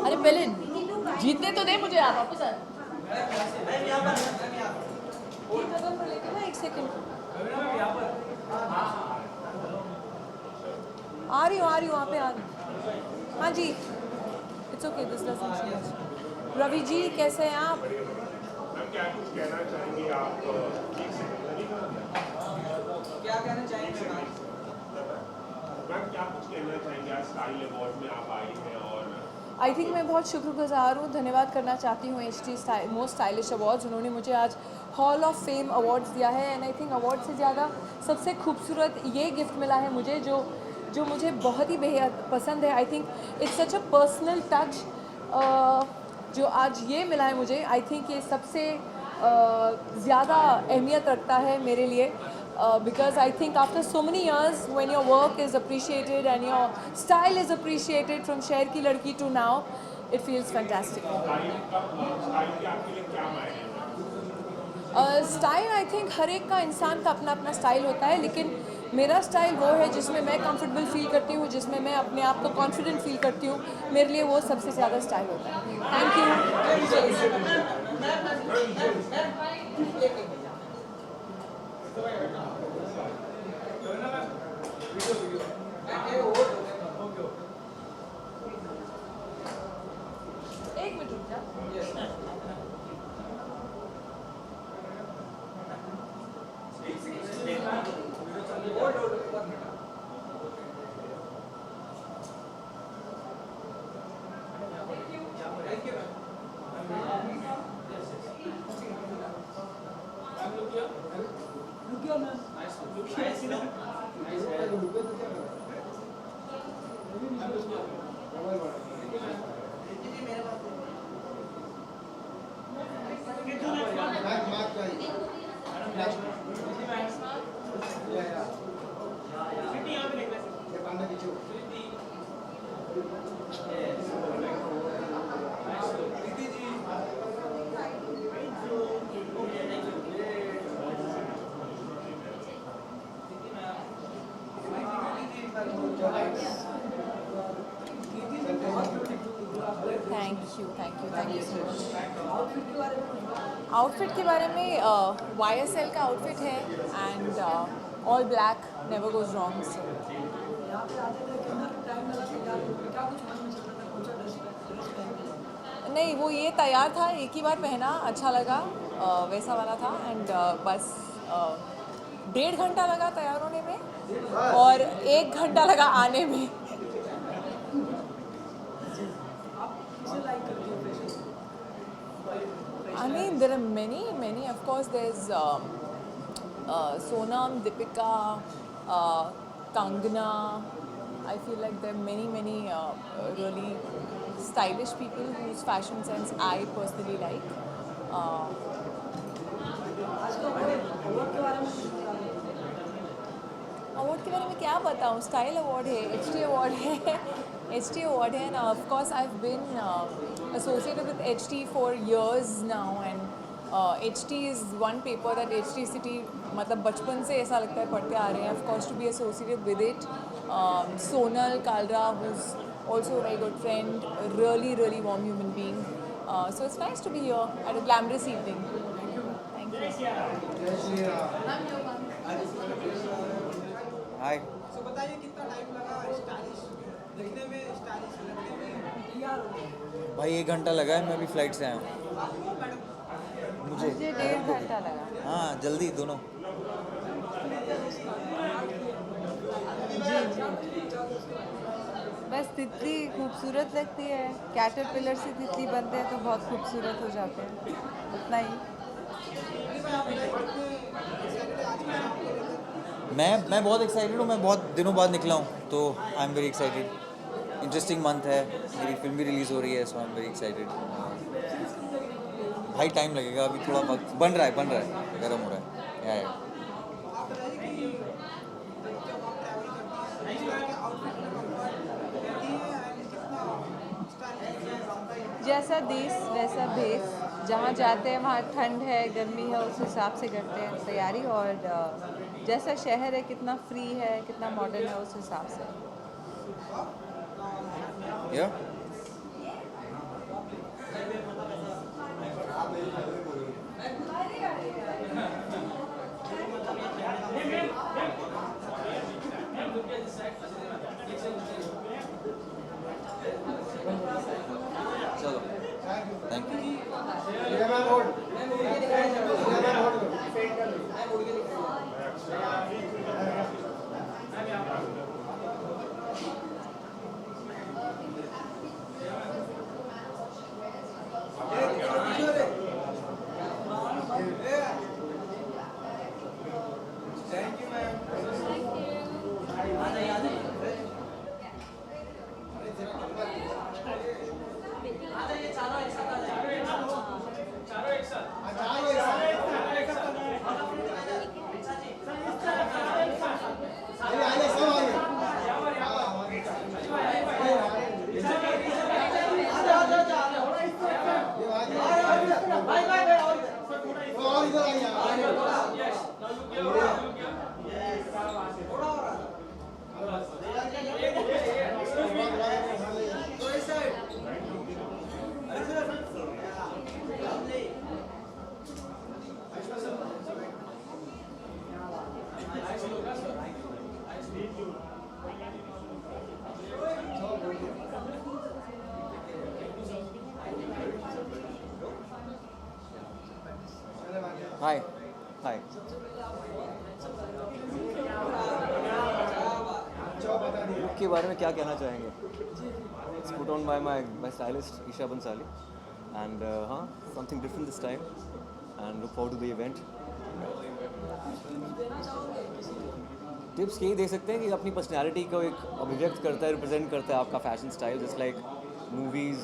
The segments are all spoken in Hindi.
अरे पहले जीतने तो दे मुझे, आप वापस एक सेकंड आ रही हूँ वहाँ पे आ रही हूँ। हाँ जी, it's okay, this doesn't change. Ravi ji कैसे हैं आप? क्या कुछ कहना चाहेंगे आप? क्या कहना चाहेंगे मैम, क्या कुछ कहना चाहेंगे? आज स्टाइल अवार्ड में आप आई हैं और आई थिंक मैं बहुत शुक्रगुजार हूँ, धन्यवाद करना चाहती हूँ HT मोस्ट स्टाइलिश अवार्ड्स। उन्होंने मुझे आज हॉल ऑफ फेम अवार्ड्स दिया है एंड आई थिंक अवार्ड से ज़्यादा सबसे खूबसूरत ये गिफ्ट मिला है मुझे, जो मुझे बहुत ही बेहद पसंद है। आई think it's such a personal touch, जो आज ये मिला है मुझे। आई थिंक ये सबसे ज़्यादा अहमियत रखता है मेरे लिए, because I think after so many years when your work is appreciated and your style is appreciated from शहर की लड़की to now, it feels fantastic. Style के आपके लिए क्या मायने हैं? स्टाइल आई थिंक हर एक का इंसान का अपना अपना स्टाइल होता है, लेकिन मेरा स्टाइल वो है जिसमें मैं कंफर्टेबल फील करती हूँ, जिसमें मैं अपने आप को कॉन्फिडेंट फील करती हूँ। मेरे लिए वो सबसे ज़्यादा स्टाइल होता है। Thank you. एक मिनट रुक जा। You so much. आउटफिट के बारे में YSL का आउटफिट है and all black never goes wrong. नहीं, वो ये तैयार था, एक ही बार पहना, अच्छा लगा, वैसा वाला था एंड बस 1.5 घंटा लगा तैयार होने में और 1 घंटा लगा आने में। I mean, there are many. Of course, there's Sonam, Deepika, Kangana. I feel like there are many really stylish people whose fashion sense I personally like. Award के बारे में क्या बताऊँ? स्टाइल अवार्ड है, HT अवार्ड है, HT अवार्ड है, and of course I have been associated with HT for years now, and HT is one paper that HT City मतलब बचपन से ऐसा लगता है पढ़ते आ रहे हैं. Of course, to be associated with it, Sonal Kalra, who's also a very good friend, really warm human being. So it's nice to be here at a glamorous evening. Thank you. हाय तो बताइए कितना टाइम लगा स्टाइलिश दिखने में, स्टाइलिश लगने में, तैयार होने में? भाई 1 घंटा लगा है, मैं अभी फ्लाइट से आया हूँ. आपको मैडम मुझे 1.5 घंटा लगा. हाँ जल्दी दोनों. बस तितली खूबसूरत लगती है, कैटरपिलर से तितली बनते हैं तो बहुत खूबसूरत हो जाते हैं, उतना ही. मैं बहुत एक्साइटेड हूँ. मैं बहुत दिनों बाद निकला हूँ तो I am very excited. Interesting month है, मेरी फिल्म भी रिलीज़ हो रही है, so I am very excited. भाई टाइम लगेगा, अभी थोड़ा वक्त बन रहा है, गर्म हो रहा है. या जैसा देश वैसा भेष, जहाँ जाते हैं वहाँ ठंड है गर्मी है उस हिसाब से करते हैं तैयारी, और जैसा शहर है कितना फ्री है कितना मॉडर्न है उस हिसाब से. या चलो thank you. Hi hi. Look के बारे में क्या कहना चाहेंगे? It's put on by my stylist Isha Bhansali and हाँ something different this time and look forward to the event. Tips यही दे सकते हैं कि अपनी पर्सनैलिटी को एक अभिव्यक्त करता है, रिप्रेजेंट करता है आपका fashion style, just like movies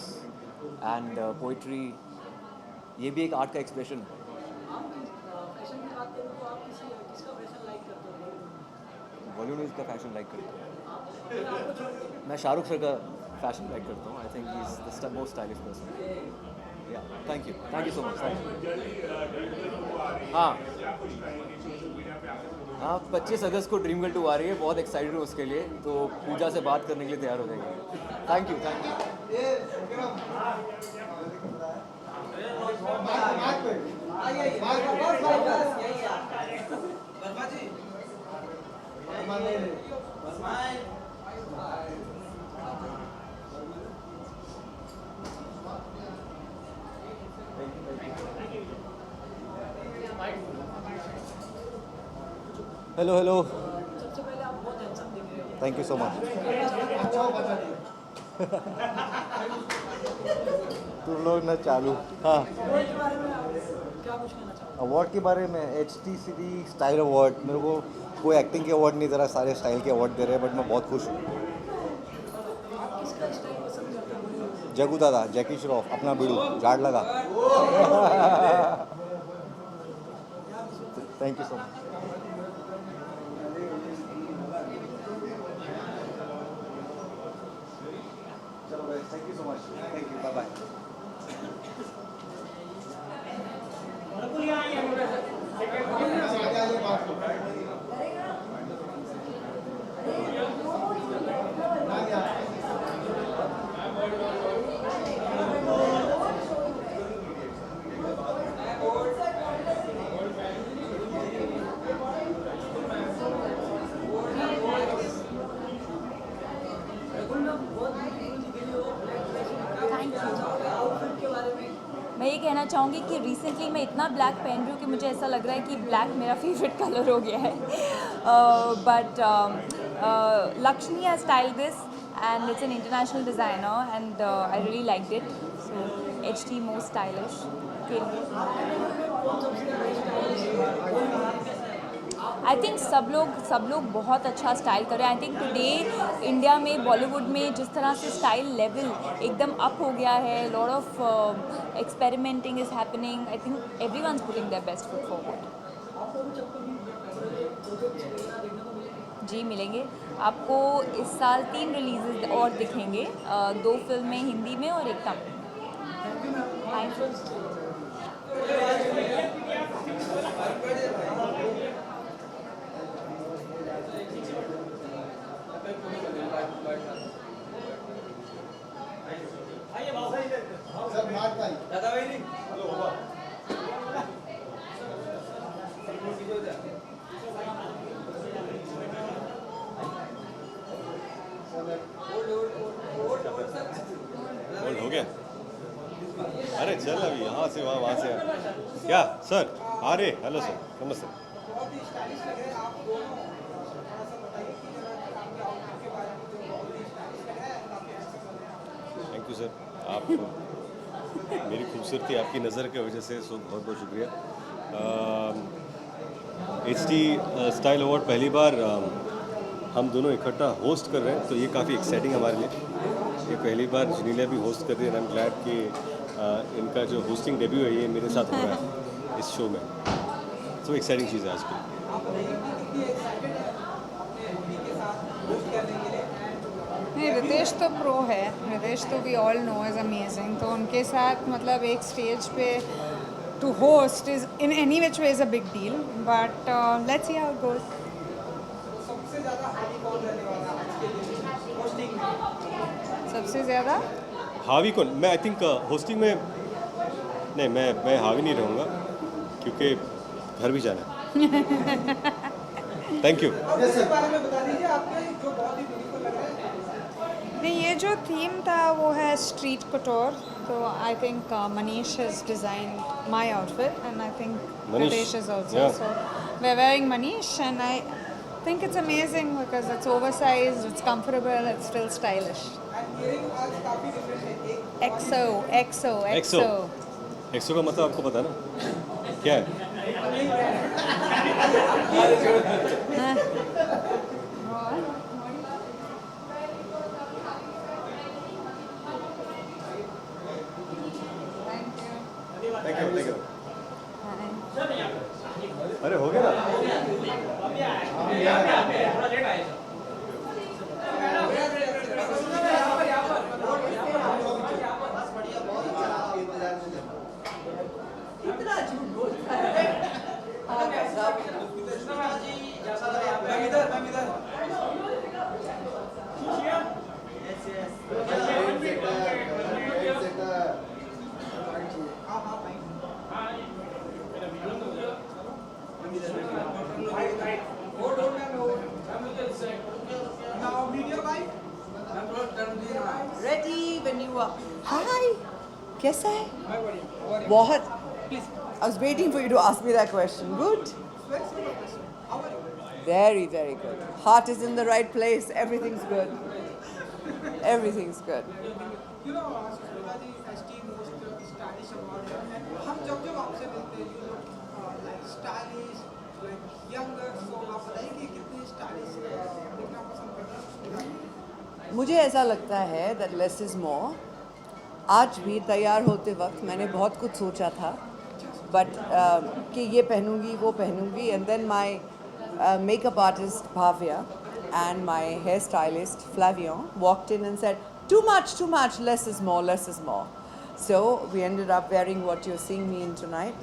and poetry. ये भी एक आर्ट का एक्सप्रेशन है. बॉलीवुड का फैशन लाइक करता हूँ. मैं शाहरुख सर का फैशन लाइक करता हूँ. I think he is the most stylish person. या थैंक यू सो मच. हाँ 25 अगस्त को ड्रीम गर्ल 2 आ रही है, बहुत एक्साइटेड हूँ उसके लिए, तो पूजा से बात करने के लिए तैयार हो जाएगी. Thank you. Hello hello thank you so much तुम लोग ना चालू हाँ अवार्ड के बारे में HTCD स्टाइल अवार्ड मेरे को कोई एक्टिंग के अवार्ड नहीं दे रहा सारे स्टाइल के अवार्ड दे रहे हैं बट मैं बहुत खुश हूँ जगू दादा जैकी श्रॉफ अपना बिड़ू झाड़ लगा thank you so much Thank you so much. Thank you. Bye bye. मैं ये कहना चाहूँगी कि रिसेंटली मैं इतना ब्लैक पहन रही हूँ कि मुझे ऐसा लग रहा है कि ब्लैक मेरा फेवरेट कलर हो गया है but Lakshmi has styled this and it's an international designer and I really liked it. So HT most stylish. I think सब लोग बहुत अच्छा स्टाइल कर रहे हैं. आई थिंक टुडे इंडिया में बॉलीवुड में जिस तरह से स्टाइल लेवल एकदम अप हो गया है, lot of experimenting is happening. I think everyone's putting their best foot forward. जी मिलेंगे आपको. इस साल 3 रिलीजेस और दिखेंगे, 2 फिल्में हिंदी में और एक तमिल में. Thank you. होल्ड हो गया. अरे चल अभी यहाँ से वहाँ से क्या सर आ रहे. हेलो सर, नमस्ते. बहुत ही स्टाइलिश लग रहे हैं आप दोनों. थोड़ा सा बताइए कि जरा आपके आउटफिट के बारे में. जो बहुत ही स्टाइलिश लग रहा है, काफी अच्छा लग रहा है. Thank you sir. आप मेरी खूबसूरती आपकी नज़र की वजह से, सो बहुत बहुत शुक्रिया. HT स्टाइल अवार्ड पहली बार हम दोनों इकट्ठा होस्ट कर रहे हैं, तो ये काफ़ी एक्साइटिंग हमारे लिए. ये पहली बार जनीला भी होस्ट कर रही है. आई एम ग्लैड कि इनका जो होस्टिंग डेब्यू है ये मेरे साथ हो रहा है इस शो में. सो एक्साइटिंग चीज़ है आज की. आप बताइए कि कितनी एक्साइटेड है अपने होली के साथ होस्ट करने के लिए. नहीं, रितेश तो प्रो है. रितेश तो we all know is amazing. तो उनके साथ मतलब एक स्टेज पे to host is in any which way is a big deal. But let's see how it goes. सबसे ज़्यादा हावी कौन रहने वाला है आज के दिन होस्टिंग में? सबसे ज़्यादा हावी कौन? मैं आई थिंक होस्टिंग में नहीं, मैं हावी नहीं रहूँगा क्योंकि घर भी जाना है. Thank you. और इसके बारे में बता दीजिए आपके जो बहुत ही ब्यूटीफुल लग रहा है. नहीं, ये जो थीम था वो है स्ट्रीट कटोर. तो I think Manish has design my outfit and I think Manish, Ritesh is also. yeah. So we are wearing Manish and I think it's amazing because it's oversized, it's comfortable, it's still stylish. And earring आज काफी डिफरेंट है. एक EXO. एक्सो का मतलब आपको पता ना क्या है? Thank you. अरे हो गया ना. मैं इधर हुआ हाय कैसा है बहुत I was waiting for you to ask me that question. Good? Very, very good. Heart is in the right place. Everything's good. Everything's good. You know, Shilpaji, ST most stylish award है. हम जब आपसे मिलते हैं, you look like stylish, like younger. So आप बताइए कि कितनी stylish दिखना पसंद करते हैं? मुझे ऐसा लगता है that less is more. आज भी तैयार होते वक्त मैंने बहुत कुछ सोचा था, but कि ये पहनूंगी वो पहनूंगी, and then my makeup artist Bhavya and my hairstylist Flavion walked in and said, too much, less is more, less is more. So we ended up wearing what you're seeing me in tonight.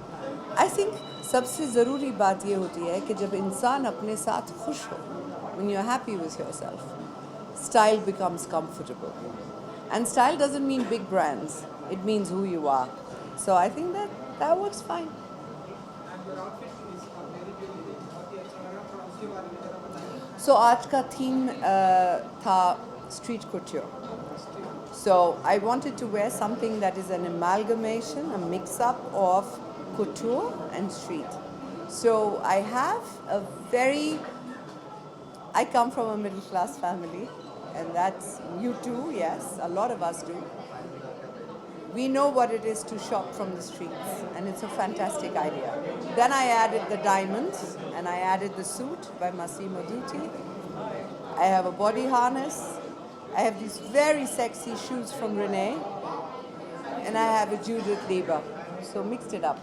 I think सबसे ज़रूरी बात ये होती है कि जब इंसान अपने साथ खुश हो, when you're happy with yourself, style becomes comfortable. And style doesn't mean big brands. It means who you are. So I think that works fine. So आज का theme था street couture. So I wanted to wear something that is an amalgamation, a mix-up of couture and street. So I come from a middle-class family, and that's you too, yes, a lot of us do. We know what it is to shop from the streets, and it's a fantastic idea. Then I added the diamonds, and I added the suit by Massimo Dutti. I have a body harness. I have these very sexy shoes from Renee, and I have a Judith Lieber. So mixed it up.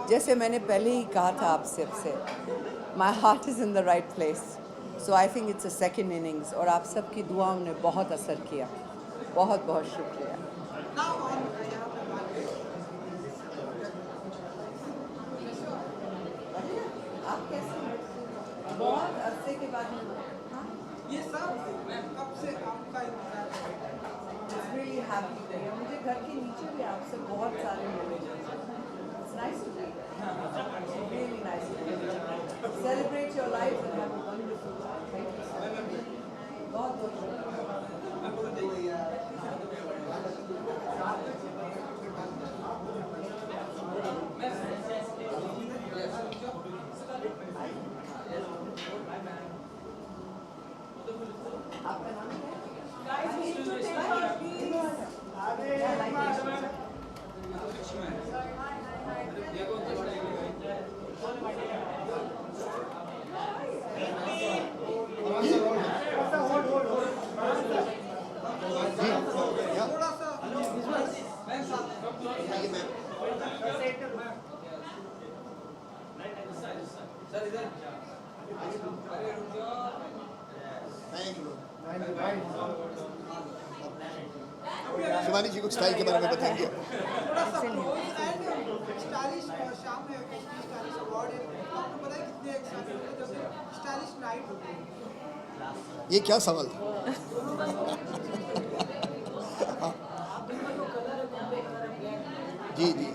जैसे मैंने पहले ही कहा था आपसे, my heart is in the right place. So I think it's a second innings. और आप सबकी दुआओं ने बहुत असर किया. बहुत बहुत शुक्रिया. आप कैसे? बहुत अरसे के बाद ये सब कब से आपका इंतजार है? It's really happy day. मुझे घर के नीचे भी आपसे बहुत सारे मिले. It's nice to be here. Really nice to be here. Celebrate your life and have a wonderful time. Thank you so much. बहुत बहुत शुक्रिया. आपका नाम शिवानी जी कुछ स्टाइल के बारे में बताएंगे? स्टाइलिश शाम में स्टाइलिश अवार्ड है. आपको पता है कितने एक्साइटेड हैं जब स्टाइलिश नाइट होती है? ये क्या सवाल था? जी जी.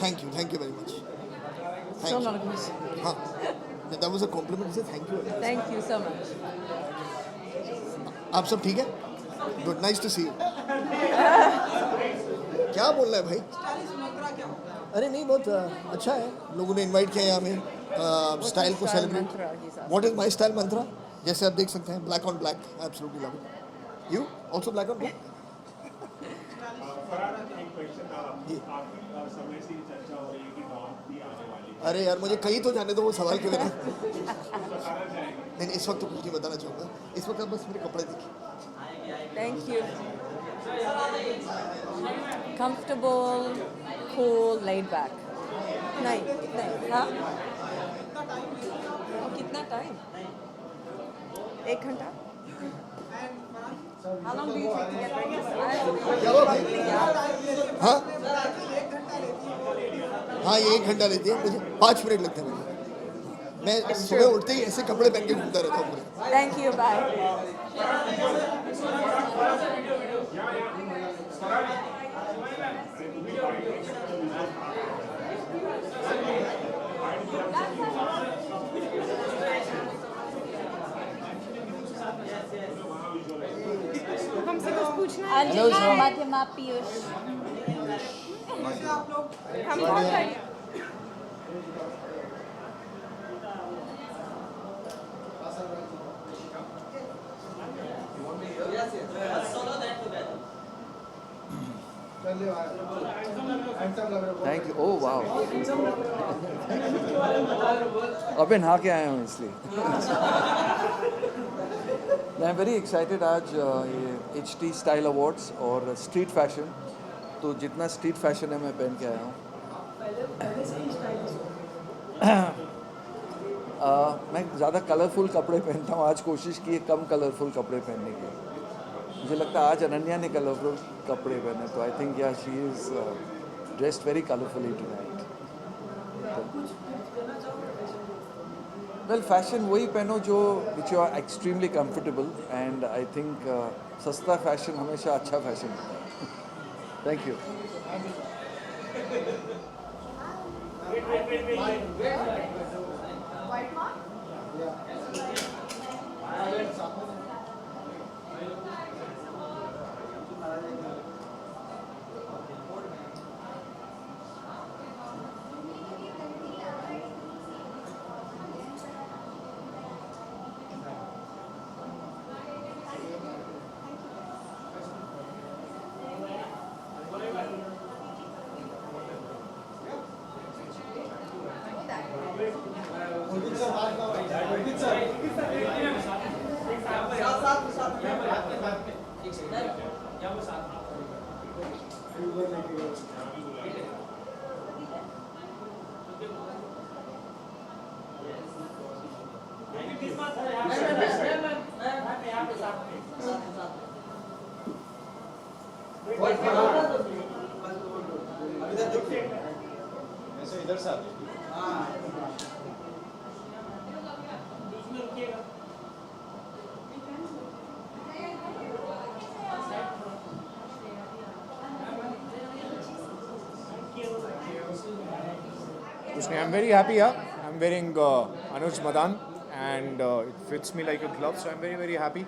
Thank you very much. हाँ, that was a compliment. Say thank you. Thank you so much. आप सब ठीक है? Good, nice to see you. क्या बोलना है भाई? अरे नहीं, बहुत अच्छा है. लोगों ने इनवाइट किया यहाँ में स्टाइल को celebrate. What is my style mantra? जैसे आप देख सकते हैं, black on black. Absolutely love it. You also black on black? अरे यार मुझे कहीं तो जाने दो वो सवाल के बिना. नहीं इस वक्त तो कुछ नहीं बताना चाहूँगा. इस वक्त आप बस मेरे कपड़े देखिए. Thank you. Comfortable, cool, laid back. नहीं. हाँ? कितना टाइम? 1 घंटा. How long do you take to get ready? हाँ हाँ, ये 1 घंटा लेती है. मुझे 5 मिनट लगते हैं. मैं सुबह उठते ही ऐसे कपड़े पहन के घूमता रहता हूँ. Thank you. Bye. Anjali माध्यमा Piyush. कैसे आप लोग? हम बहुत बढ़िया। Thank you. ओह वाह, अबे नहा के आया हूँ इसलिए। I am very excited. आज ये HT स्टाइल अवार्ड्स और स्ट्रीट फैशन, तो जितना स्ट्रीट फैशन है मैं पहन के आया हूँ। मैं ज़्यादा कलरफुल कपड़े पहनता हूँ, आज कोशिश की है कम कलरफुल कपड़े पहनने की। मुझे लगता है आज अनन्या ने कलरफुल कपड़े पहने, तो I think yeah she is dressed very colourfully tonight. Well, fashion वही पहनो जो which you are extremely comfortable, and I think सस्ता फैशन हमेशा अच्छा फैशन होता है। Thank you. I'm very happy here. I'm wearing Anuj Madan and it fits me like a glove, so I'm very, very happy.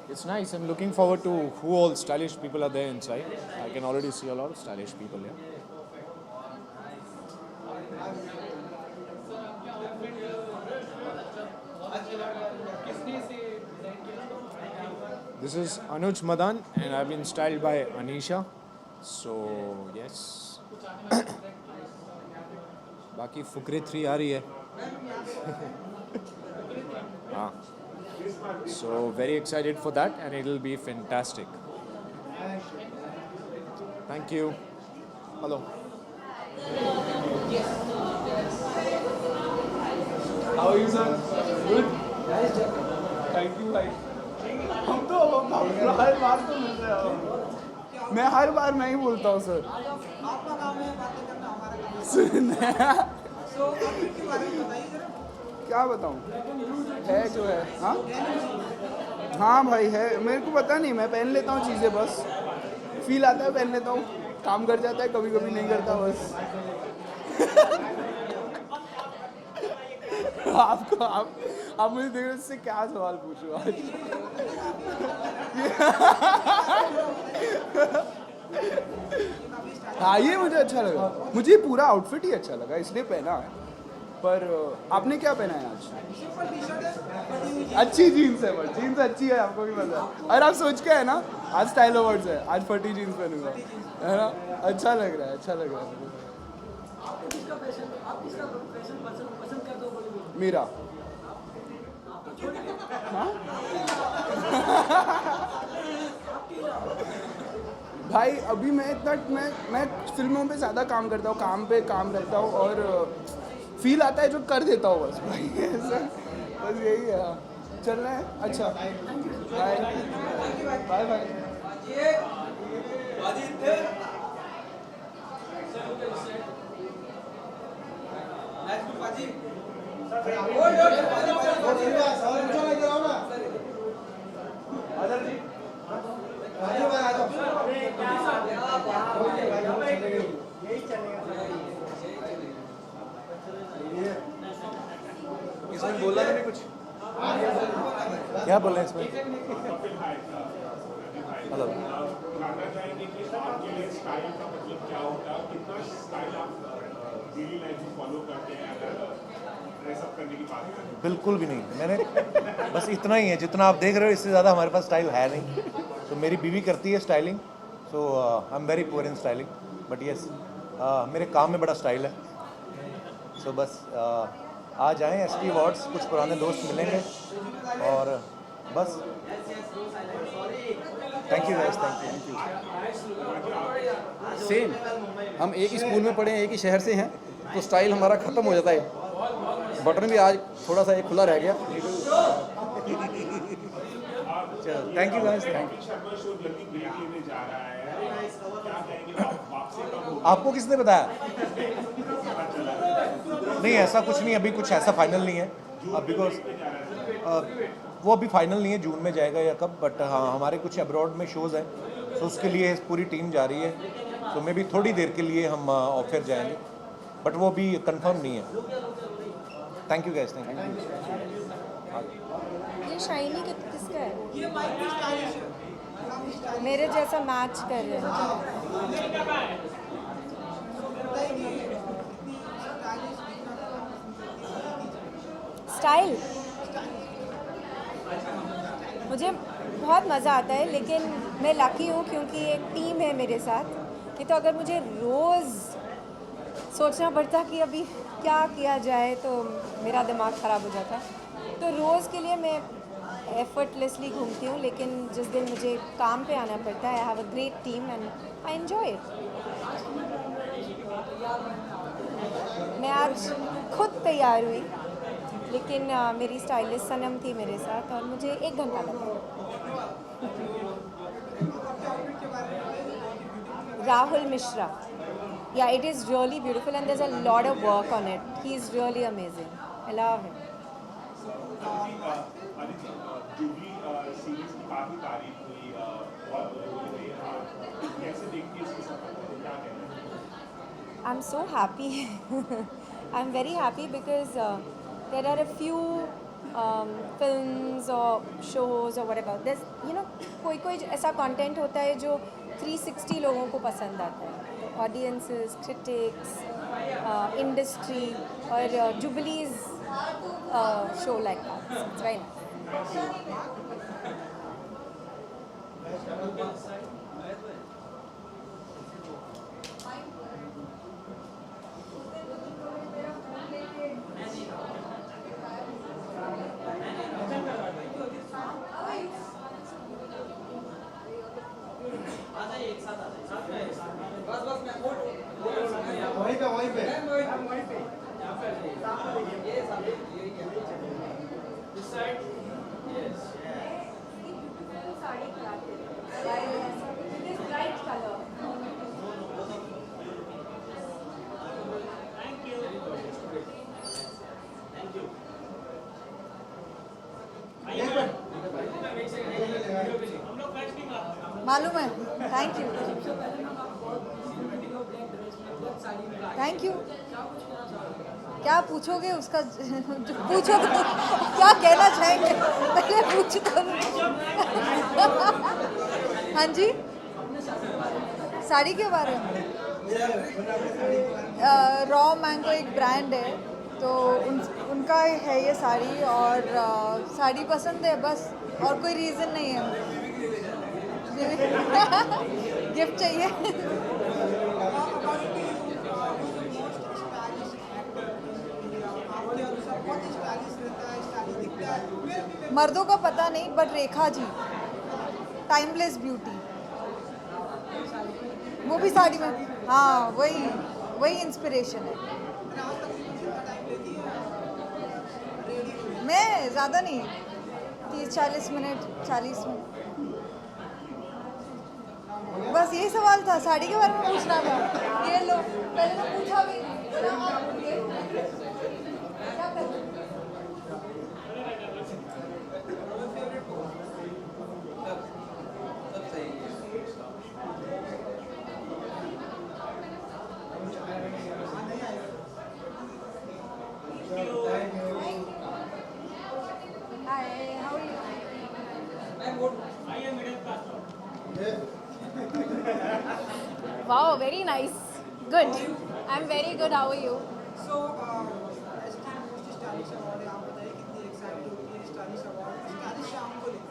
It's nice. I'm looking forward to who all stylish people are there inside. I can already see a lot of stylish people here. This is Anuj Madan and I've been styled by Anisha. So yes. बाकी फुकरे 3 आ रही है. हाँ. So very excited for that and it'll be fantastic. Thank you. Hello. How are you, sir? Good. Thank you, भाई. हम तो हर बार तो मिलते हैं. मैं हर बार मैं ही बोलता हूँ सर. आपका काम है बातें करना, हमारा काम है. So outfit के बारे में बताइए जरा. क्या बताऊँ? है जो है. हाँ. हाँ भाई है. मेरे को पता नहीं, मैं पहन लेता हूँ चीज़ें बस. फील आता है पहन लेता हूँ. काम कर जाता है, कभी कभी नहीं करता बस. आपको आप मुझे देख रहे इससे क्या सवाल पूछूं आज. हाँ ये मुझे अच्छा लगा. मुझे पूरा आउटफिट ही अच्छा लगा इसलिए पहना है. पर आपने क्या पहना है आज? अच्छी जीन्स है. बट जीन्स अच्छी है, आपको भी पता है. और आप सोच के है ना आज स्टाइल अवार्ड्स है, आज फटी जीन्स पहनूंगा, है ना. अच्छा लग रहा है, अच्छा लग रहा है. मेरा हाँ? भाई अभी मैं इतना मैं फिल्मों पे ज़्यादा काम करता हूँ, काम पे काम रहता हूँ और फील आता है जो कर देता हूँ बस. भाई ऐसा बस यही है. चल रहा है. अच्छा बाय बाय बाय. इसमें बोला तो नहीं कुछ, क्या बोल रहे हैं इसमें? हेलो, जानना चाहेंगे कि आपके लिए स्टाइल का मतलब क्या होता है, कितना स्टाइल आप डेली लाइफ में फॉलो करते हैं अगर ड्रेस अप करने की बात करें? बिल्कुल भी नहीं, मैंने बस इतना ही है जितना आप देख रहे हो, इससे ज़्यादा हमारे पास स्टाइल है नहीं। तो मेरी बीवी करती है styling, so I am very poor in styling, but yes मेरे काम में बड़ा स्टाइल है। सो बस आज आए ST अवार्ड्स, कुछ पुराने दोस्त मिलेंगे और बस thank you guys, thank you. Same, हम एक ही स्कूल में पढ़े हैं, एक ही शहर से हैं, तो स्टाइल हमारा ख़त्म हो जाता है। बटन भी आज थोड़ा सा एक खुला रह गया। Thank you guys, thank you. Sharma show जल्दी ब्रेक लेने जा रहा है, क्या कहेंगे, वापसी कब होगी? आपको किसने बताया? नहीं, ऐसा कुछ नहीं, अभी कुछ ऐसा फाइनल नहीं है, बिकॉज वो अभी फाइनल नहीं है, जून में जाएगा या कब, बट हाँ हमारे कुछ अब्रॉड में शोज़ हैं, तो उसके लिए पूरी टीम जा रही है, तो मे भी थोड़ी देर के लिए हम ऑफर जाएंगे, बट वो भी कंफर्म नहीं है। Thank you guys, thank you. ये शाइनी किसका है? ये माइक भी स्टाइलिश है, मेरे जैसा मैच कर रहे हैं। स्टाइल मुझे बहुत मज़ा आता है, लेकिन मैं लकी हूँ क्योंकि एक टीम है मेरे साथ। कि तो अगर मुझे रोज़ सोचना पड़ता कि अभी क्या किया जाए तो मेरा दिमाग ख़राब हो जाता। तो रोज़ के लिए मैं एफर्टलेसली घूमती हूँ, लेकिन जिस दिन मुझे काम पे आना पड़ता है, I have a great team and I enjoy it. मैं आज खुद तैयार हुई, लेकिन मेरी स्टाइलिस्ट सनम थी मेरे साथ और मुझे 1 घंटा लगा। Rahul Mishra, yeah it is really beautiful and there is a lot of work on it. He is really amazing, I love him. Jubilee series की काफ़ी तारीफ हुई, बहुत कैसे देखती है इसकी सफलता, क्या कहना है? I'm so happy. I'm very happy because there are a few films or shows or whatever. There's, you know, कोई ऐसा content होता है जो 360 लोगों को पसंद आता है, audiences, critics, industry, और Jubilee's show like that. So it's very nice. मालूम है, थैंक यू, थैंक यू। क्या पूछोगे उसका? पूछोगे क्या कहना चाहेंगे, पहले पूछ तो। हाँ जी, साड़ी के बारे में। रॉ मैंगो एक ब्रांड है, तो उनका है ये साड़ी, और साड़ी पसंद है बस, और कोई रीज़न नहीं है। गिफ्ट चाहिए। मर्दों का पता नहीं, but Rekha ji, timeless beauty, वो भी साड़ी में। हाँ, वही इंस्पिरेशन है। मैं ज़्यादा नहीं, 30-40 मिनट, 40 मिनट। बस यही सवाल था, साड़ी के बारे में पूछना था। ये लो, पहले तो पूछा भी नहीं। क्या करूं? very nice. Good. I'm very good. How are you? So ST most stylish award है, आप बताइए कितनी एक्साइटेड होती है स्टाइलिश अवार्ड स्टाइलिश शाम को लेकर?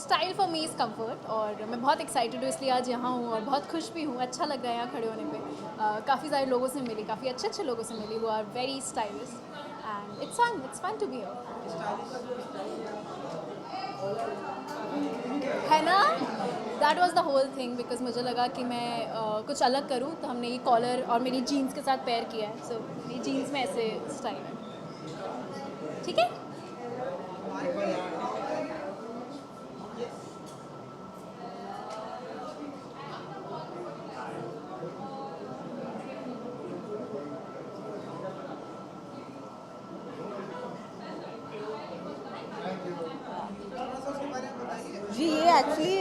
Style for me is comfort, और मैं बहुत एक्साइटेड हूँ इसलिए आज यहाँ हूँ और बहुत खुश भी हूँ। अच्छा लग रहा है यहाँ खड़े होने पे। काफ़ी सारे लोगों से मिली, काफ़ी अच्छे अच्छे लोगों से मिली, वो are very stylish and it's fun to be है ना। That was the whole thing, because मुझे लगा कि मैं कुछ अलग करूँ, तो हमने ये कॉलर और मेरी जीन्स के साथ पेयर किया है। सो मेरी जीन्स में ऐसे स्टाइल है, ठीक है। जी ये एक्चुअली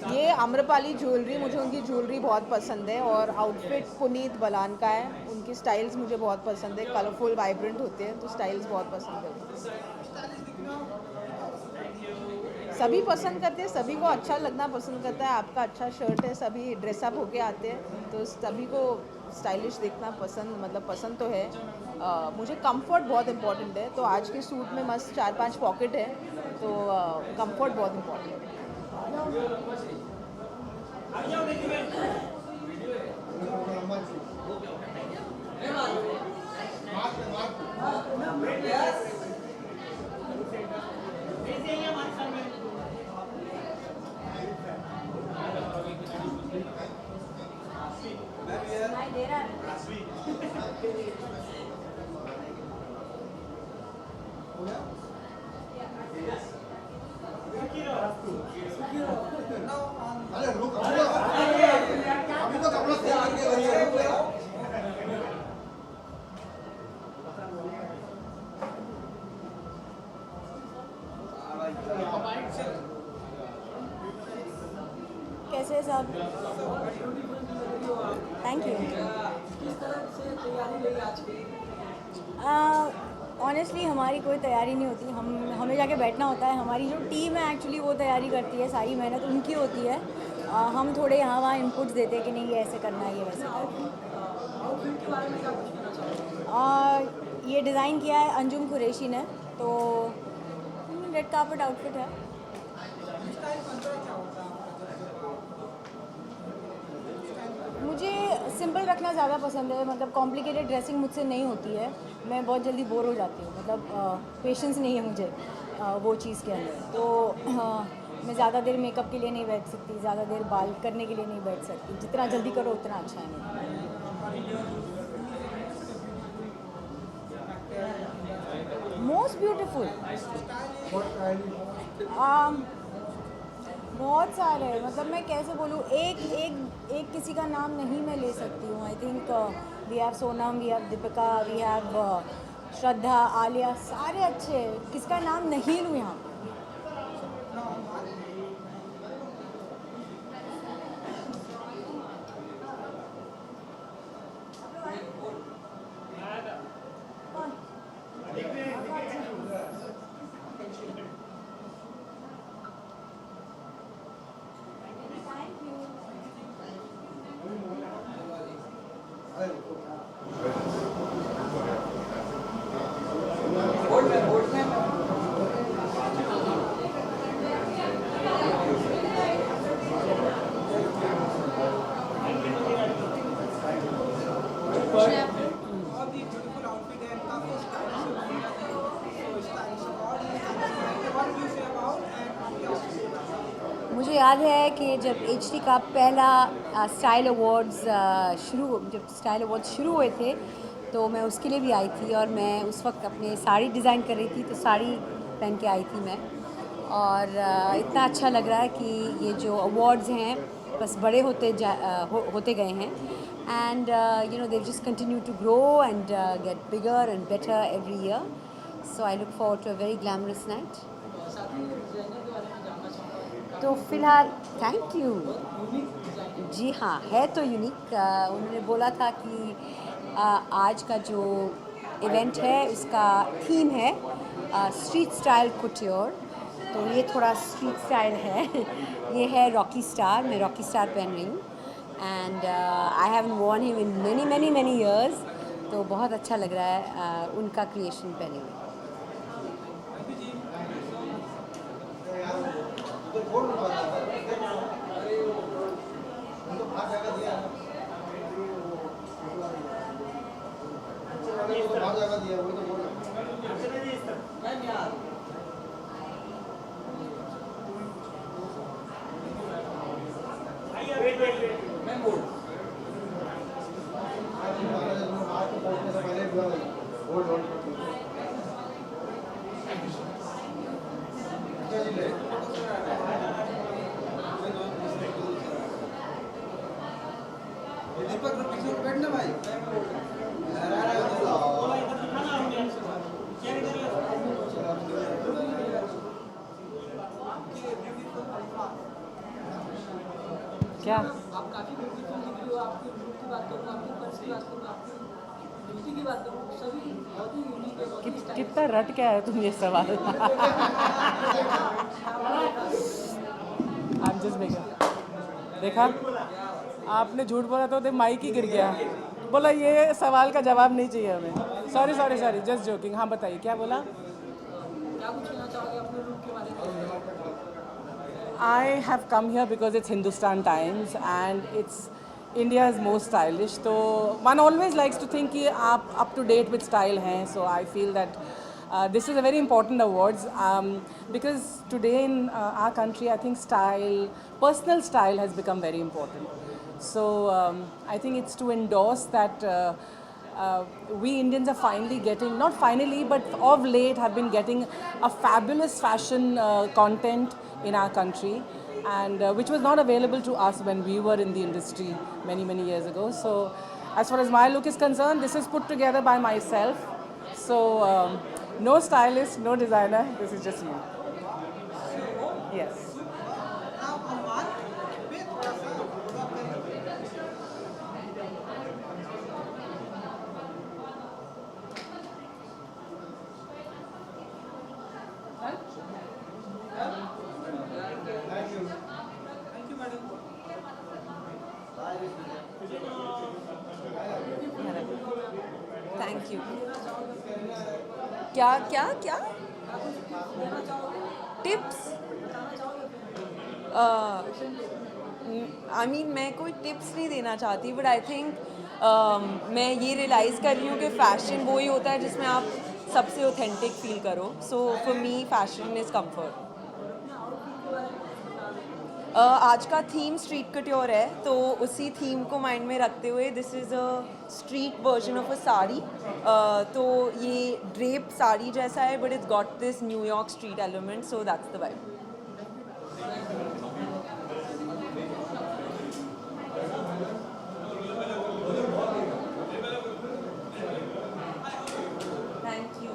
ये आम्रपाली ज्वेलरी, मुझे उनकी ज्वेलरी बहुत पसंद है और आउटफिट पुनीत बलान का है। उनकी स्टाइल्स मुझे बहुत पसंद है, कलरफुल वाइब्रेंट होते हैं, तो स्टाइल्स बहुत पसंद है। सभी पसंद करते हैं, सभी को अच्छा लगना पसंद करता है। आपका अच्छा शर्ट है, सभी ड्रेसअप होके आते हैं, तो सभी को स्टाइलिश देखना पसंद तो है। मुझे कंफर्ट बहुत इम्पोर्टेंट है, तो आज के सूट में मस्त 4-5 पॉकेट है, तो कंफर्ट बहुत इम्पोर्टेंट है। कैसे है सब? Thank you. ऑनेस्टली हमारी कोई तैयारी नहीं होती, हमें जाके बैठना होता है। हमारी जो टीम है एक्चुअली वो तैयारी करती है, सारी मेहनत उनकी होती है। हम थोड़े यहाँ वहाँ इनपुट्स देते हैं कि नहीं ये ऐसे करना है, ये वैसे करना है। ये डिज़ाइन किया है अंजुम कुरैशी ने, तो रेड कार्पेट आउटफिट है। मुझे सिंपल रखना ज़्यादा पसंद है, मतलब कॉम्प्लिकेटेड ड्रेसिंग मुझसे नहीं होती है, मैं बहुत जल्दी बोर हो जाती हूँ, मतलब पेशेंस नहीं है मुझे वो चीज़ के अंदर। तो मैं ज़्यादा देर मेकअप के लिए नहीं बैठ सकती, ज़्यादा देर बाल करने के लिए नहीं बैठ सकती। जितना जल्दी करो उतना अच्छा है। मोस्ट ब्यूटीफुल बहुत सारे, मतलब मैं कैसे बोलूँ, एक किसी का नाम नहीं मैं ले सकती हूँ। I think we have Sonam, we have Deepika, we have Shraddha, Alia, सारे अच्छे, किसका नाम नहीं लूँ यहाँ। मुझे याद है कि जब HD का पहला स्टाइल अवार्ड्स शुरू हुए थे, तो मैं उसके लिए भी आई थी और मैं उस वक्त अपने साड़ी डिज़ाइन कर रही थी, तो साड़ी पहन के आई थी मैं। और इतना अच्छा लग रहा है कि ये जो अवार्ड्स हैं बस बड़े होते गए हैं, and you know they just continue to grow and get bigger and better every year. So I look forward to a very glamorous night. तो फिलहाल थैंक यू। जी हाँ, है तो यूनिक। उन्होंने बोला था कि आज का जो इवेंट है उसका थीम है स्ट्रीट स्टाइल कुट्योर, तो ये थोड़ा स्ट्रीट स्टाइल है। ये है रॉकी स्टार, मैं रॉकी स्टार पहन रही हूँ and I have Warne him in many many many years, तो बहुत अच्छा लग रहा है उनका क्रिएशन पहने हुए। क्या आप काफ़ी ब्यूटीफुल दिख रही हो, आपके लुक की बात करूँ, आपके पर्स की बात करूँ, आपकी ब्यूटी की बात करूँ, सभी बहुत ही यूनिक है, बहुत ही स्टाइलिश। कितना रट के आए तुम ये सवाल। I'm just making। देखा, आपने झूठ बोला तो माइक ही गिर गया। बोला ये सवाल का जवाब नहीं चाहिए हमें। Sorry sorry sorry, just joking. हाँ बताइए क्या बोला। क्या कुछ कहना चाहोगे अपने लुक के बारे में? I have come here because it's Hindustan Times and it's India's most stylish. So one always likes to think कि आप up to date with style हैं. So I feel that this is a very important awards because today in our country I think style, personal style has become very important. So I think it's to endorse that we Indians are finally getting, not finally, but of late have been getting a fabulous fashion content in our country, and which was not available to us when we were in the industry many many years ago. So as far as my look is concerned, this is put together by myself. So no stylist, no designer, this is just me. Yes. Thank you. क्या क्या क्या टिप्स? आई मीन मैं कोई टिप्स नहीं देना चाहती, बट आई थिंक मैं ये रियलाइज़ कर रही हूँ कि फ़ैशन वो ही होता है जिसमें आप सबसे ऑथेंटिक फील करो। So for me fashion is comfort. आज का थीम स्ट्रीट कट्योर है, तो उसी थीम को माइंड में रखते हुए this is a street version of a sari. तो ये ड्रेप साड़ी जैसा है, but it's got this New York street element, so that's the vibe. Thank you.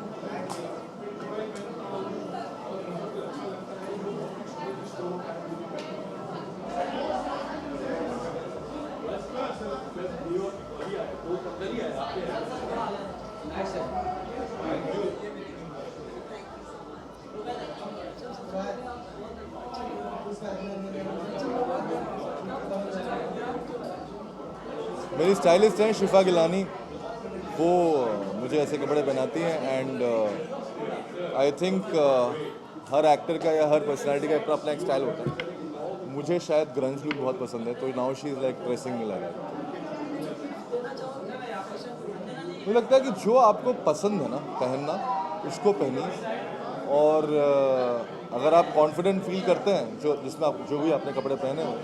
मेरी स्टाइलिस्ट हैं शिफा गिलानी, वो मुझे ऐसे कपड़े पहनाती हैं and I think her actor का या हर पर्सनैलिटी का अपना अपना एक स्टाइल होता है। मुझे शायद ग्रंज लुक बहुत पसंद है, तो now she is like dressing me like. मुझे लगता है कि जो आपको पसंद है ना पहनना, उसको पहनिए, और अगर आप कॉन्फिडेंट फील करते हैं जो जिसमें आप जो भी आपने कपड़े पहने हो,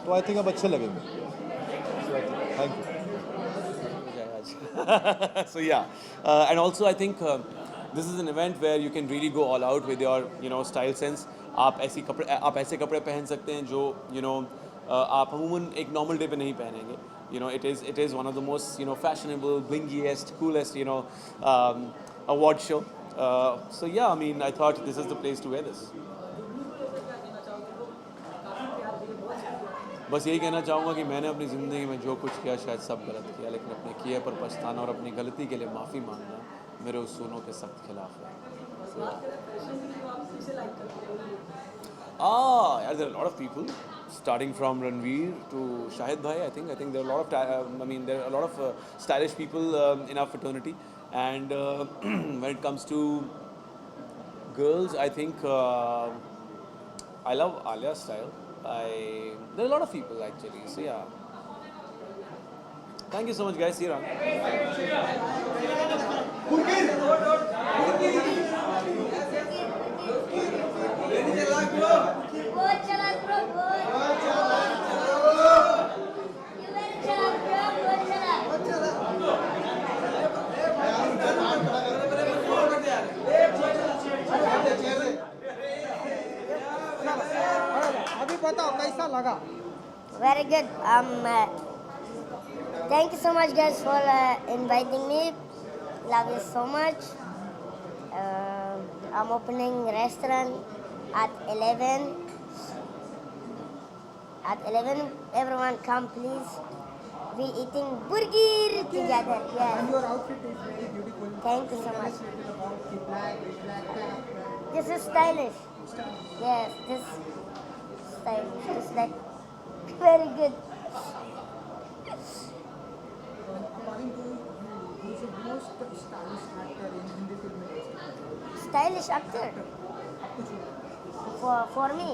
तो आई थिंक आप अच्छे लगेंगे। Thank you. So yeah, and also I think this is an event where you can really go all out with your style sense. आप ऐसे कपड़े पहन सकते हैं जो आप अमूमन एक नॉर्मल डे पे नहीं पहनेंगे. It is one of the most fashionable, blingiest, coolest award show. So yeah, I mean I thought this is the place to wear this. बस यही कहना चाहूँगा कि मैंने अपनी ज़िंदगी में जो कुछ किया शायद सब गलत किया, लेकिन अपने किए पर पछताना और अपनी गलती के लिए माफ़ी मांगना मेरे उसूलों के सख्त खिलाफ है. सबसे लाइक करते हो? Yeah, there are a lot of people, starting from Ranveer to Shahid Bhai. I think there are a lot of there are a lot of stylish people in our fraternity, and when it comes to girls, I think I love Alia's style. There are a lot of people actually. So yeah. Thank you so much, guys. See you around. अभी बताओ कैसा लगा? Very good. Thank you so much, guys, for inviting me. Love you so much. I'm opening restaurant at 11. At 11, everyone come, please. We eating burger together. Yes. And your outfit is very beautiful. Thank you so much. About the black. This is stylish. Yes, this stylish. This like very good. According to you, who is the most stylish actor in Hindi film industry? Stylish actor. For me,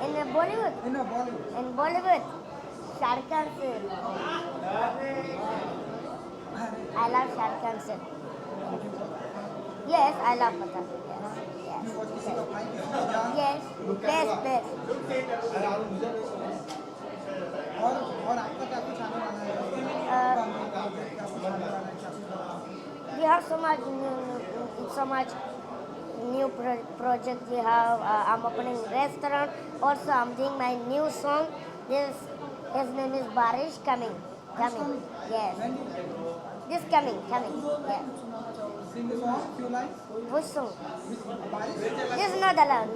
in Bollywood. In Bollywood. In Bollywood, Shah Rukh Khan sir. I love Shah Rukh Khan sir. Yes, I love Pata. Yes. Best. और आपका क्या कुछ आने वाला है? We have so much new project. We have. I'm opening restaurant. Also, I'm doing my new song. His name is Barish. Coming. Yes. This coming. Yeah. Sing the song, few lines. Which song? This is not allowed.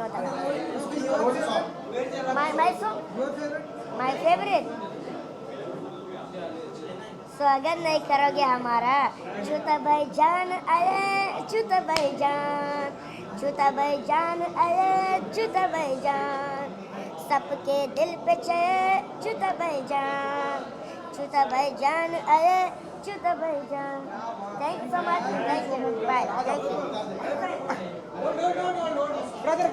My song. Your favorite? My favorite. स्वागत नहीं करोगे हमारा छूता भाई जान आए छूता भाई जान सबके दिल पे छाए छूता भाई जान आए छूता भाई जान thank you so much thank you bye thank you Brother,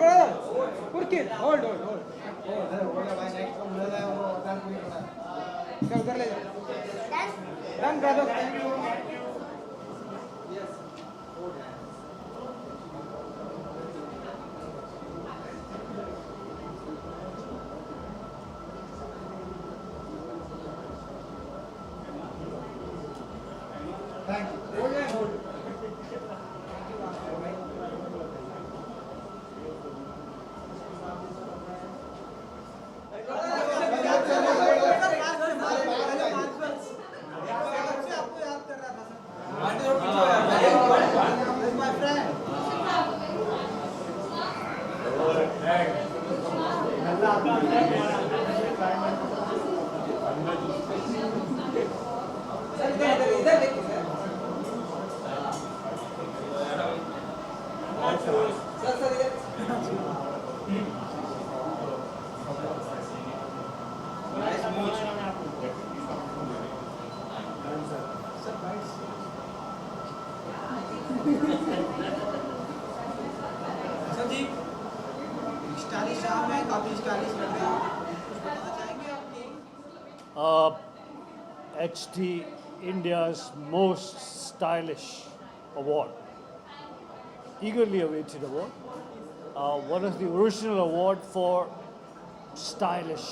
Purkit, hold. उधर ले जाओ. Done, brother. Thank you. Sir ji stylish आप हैं काफ़ी स्टाइलिश लग रहे हैं कुछ बताना चाहेंगे आपकी HT India's most stylish award, eagerly awaited award. One of the original award for stylish.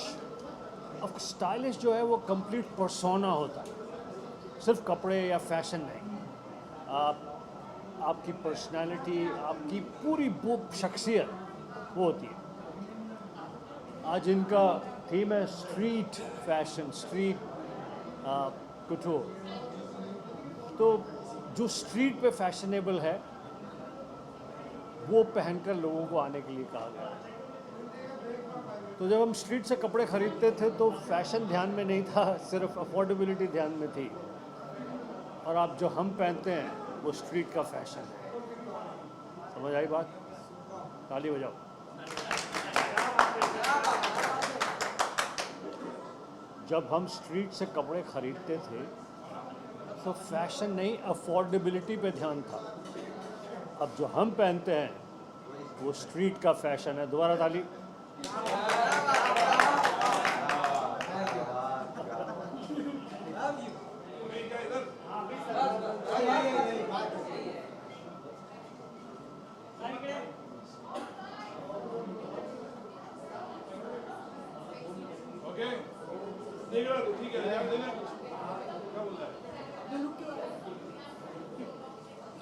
अब stylish जो है वो complete persona होता है, सिर्फ कपड़े या फैशन नहीं. आपकी पर्सनालिटी, आपकी पूरी वो शख्सियत वो होती है. आज इनका थीम है स्ट्रीट फैशन, स्ट्रीट कुटूर. तो जो स्ट्रीट पे फैशनेबल है वो पहनकर लोगों को आने के लिए कहा गया. तो जब हम स्ट्रीट से कपड़े ख़रीदते थे तो फैशन ध्यान में नहीं था, सिर्फ अफोर्डेबिलिटी ध्यान में थी. और आप जो हम पहनते हैं वो स्ट्रीट का फैशन है. समझ आई बात? ताली बजाओ। जब हम स्ट्रीट से कपड़े खरीदते थे तो फैशन नहीं, अफोर्डेबिलिटी पे ध्यान था। अब जो हम पहनते हैं वो स्ट्रीट का फैशन है। दोबारा ताली।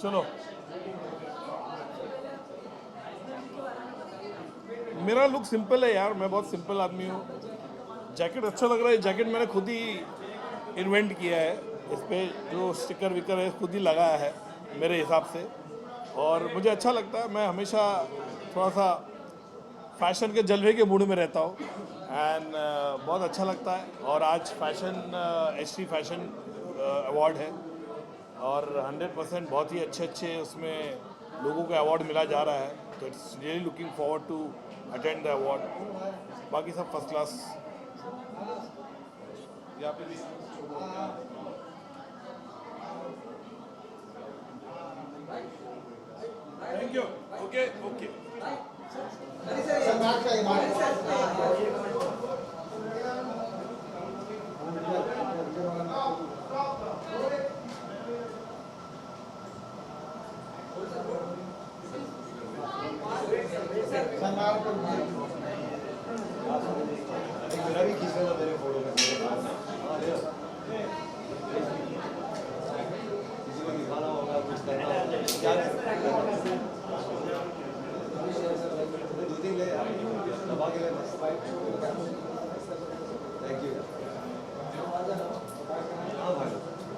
चलो, मेरा लुक सिंपल है यार, मैं बहुत सिंपल आदमी हूँ। जैकेट अच्छा लग रहा है, जैकेट मैंने खुद ही इन्वेंट किया है, इस पे जो स्टिकर विकर है खुद ही लगाया है मेरे हिसाब से, और मुझे अच्छा लगता है। मैं हमेशा थोड़ा सा फैशन के जलवे के मूड में रहता हूँ एंड बहुत अच्छा लगता है। और आज HT फैशन अवार्ड है और 100% बहुत ही अच्छे उसमें लोगों को अवार्ड मिला जा रहा है, तो it's really looking forward to attend the award. बाकी सब फर्स्ट क्लास। यहाँ पे भी thank you. Okay okay. Thank you.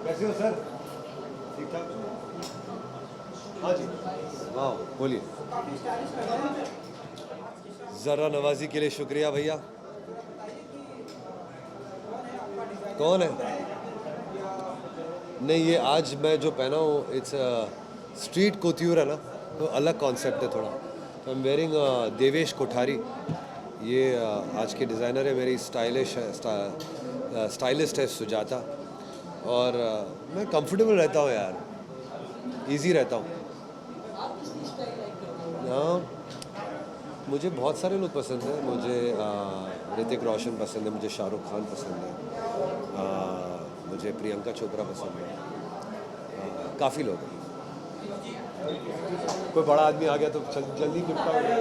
कैसे हो सर? ठीक ठाक? हाँ जी। वाह, बोलिए। ज़रा नवाजी के लिए शुक्रिया भैया। कौन है? नहीं, ये आज मैं जो पहना हूँ इट्स स्ट्रीट कोत्यूर है ना, तो अलग कॉन्सेप्ट है थोड़ा। आई एम वेयरिंग देवेश कोठारी। ये आज के डिज़ाइनर है, मेरी स्टाइलिस्ट है सुजाता। और मैं कंफर्टेबल रहता हूँ यार, इजी रहता हूँ। हाँ, मुझे बहुत सारे लोग पसंद हैं। मुझे ऋतिक रोशन पसंद है, मुझे शाहरुख खान पसंद है, मुझे प्रियंका चोपड़ा पसंद है, काफ़ी लोग हैं। कोई बड़ा आदमी आ गया तो जल्दी निपटा हो गया।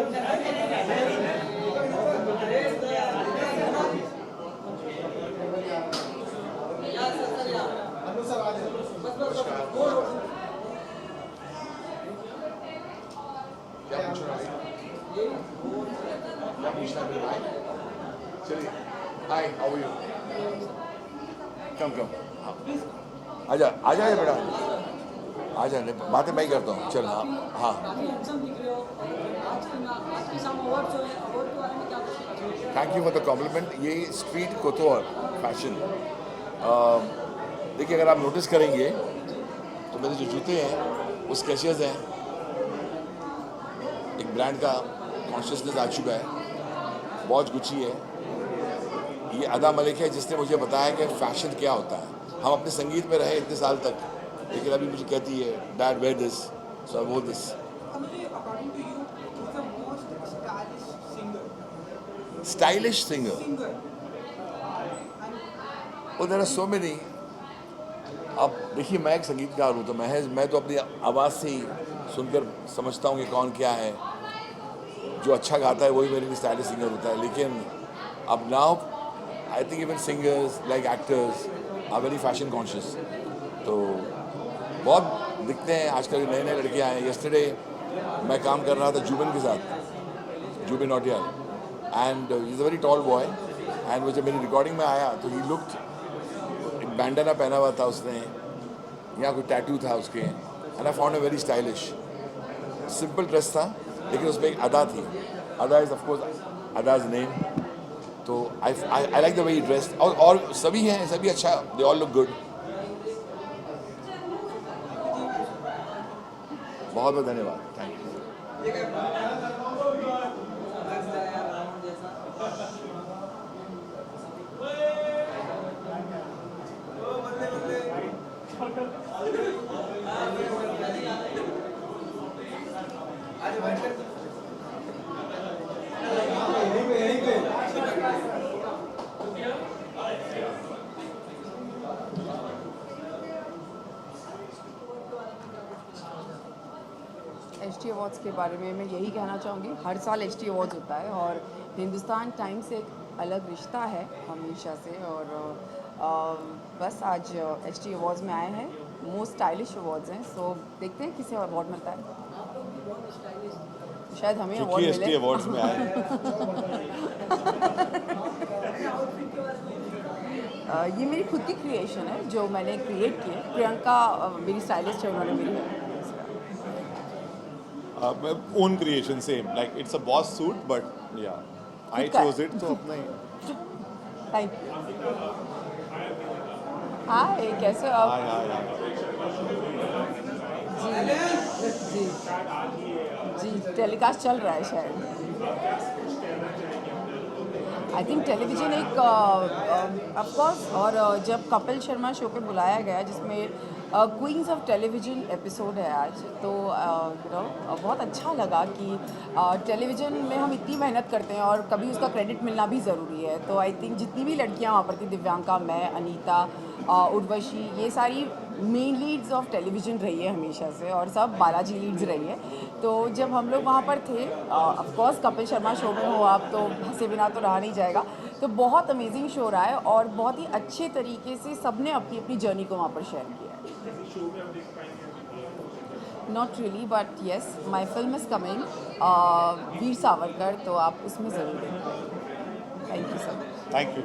चलिए, हाय, हाउ आर यू? कम आजा आजा बेटा, आजा। बातें मैं ही करता हूँ। चल। हाँ, thank you for the compliment. ये स्ट्रीट कोतवाल फैशन, देखिए अगर आप नोटिस करेंगे तो मेरे जो जूते हैं वो स्केचेस हैं। एक ब्रांड का कॉन्शियसनेस आ चुका है। बहुत गुची है। ये अदा मलिक है जिसने मुझे बताया कि फ़ैशन क्या होता है। हम अपने संगीत में रहे इतने साल तक, लेकिन अभी मुझे कहती है डैड वेयर दिस, सो आई वोर दिस। स्टाइलिश सिंगर, और देयर आर सो मेनी। अब देखिए, मैं एक संगीतकार हूँ, तो मैं तो अपनी आवाज़ से ही सुनकर समझता हूँ कि कौन क्या है। जो अच्छा गाता है वही मेरे लिए स्टाइलिश सिंगर होता है। लेकिन अब now I think even singers like actors are very fashion conscious. तो बहुत दिखते हैं आजकल नए लड़के आए हैं। यस्टरडे मैं काम कर रहा था जुबिन के साथ, Jubin Nautiyal, and he is a very tall boy. And वो जब मेरी रिकॉर्डिंग में आया तो ही लुक्ड, एक बैंडना पहना हुआ था उसने, यहाँ कोई टैटू था उसके, and I found a very stylish. Simple dress था लेकिन उसमें एक अदा थी। अदा इज़ ऑफ कोर्स अदाज नेम। तो I like the way he dressed. और सभी हैं, सभी अच्छा, दे ऑल लुक गुड। बहुत बहुत धन्यवाद। Thank you. HT अवार्ड्स के बारे में मैं यही कहना चाहूँगी, हर साल HT अवार्ड्स होता है और हिंदुस्तान टाइम्स से एक अलग रिश्ता है हमेशा से। और बस आज HT अवार्ड्स में आए हैं, मोस्ट स्टाइलिश अवार्ड्स हैं, सो देखते हैं किसे अवार्ड मिलता है। शायद हमें अवार्ड मिले। HT अवार्ड्स में आए ये मेरी खुद की क्रिएशन है जो मैंने क्रिएट की है। प्रियंका मेरी स्टाइलिस्ट है, उन्होंने मेरी own creation, same. Like it's a boss suit, but yeah, I chose it, so अपना ही. Thank you. हाय, कैसे हो आप? जी जी, टेलीकास्ट चल रहा है शायद। आई थिंक टेलीविज़न एक ऑफकोर्स, और जब कपिल शर्मा शो पे बुलाया गया जिसमें क्वींस ऑफ टेलीविज़न एपिसोड है आज, तो बहुत अच्छा लगा कि टेलीविज़न में हम इतनी मेहनत करते हैं और कभी उसका क्रेडिट मिलना भी ज़रूरी है। तो आई थिंक जितनी भी लड़कियां वहाँ पर थी, दिव्यांका, मैं, अनीता, उर्वशी, ये सारी मेन लीड्स ऑफ टेलीविज़न रही है हमेशा से, और सब बालाजी लीड्स रही है। तो जब हम लोग वहाँ पर थे, ऑफकोर्स कपिल शर्मा शो में हो आप तो हंसे बिना तो रहा नहीं जाएगा। तो बहुत अमेजिंग शो रहा है और बहुत ही अच्छे तरीके से सबने अपनी अपनी जर्नी को वहाँ पर शेयर किया है। Not really, but yes, my film is coming, Veer Savarkar, तो आप उसमें ज़रूर देखें। Thank you sir. Thank you.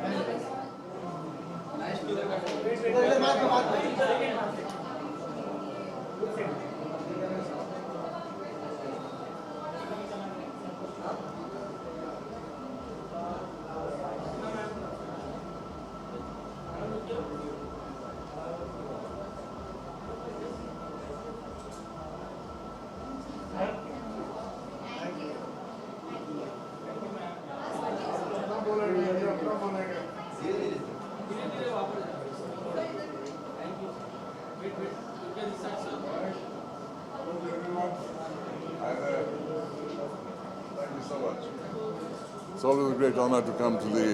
It's always a great honor to come to the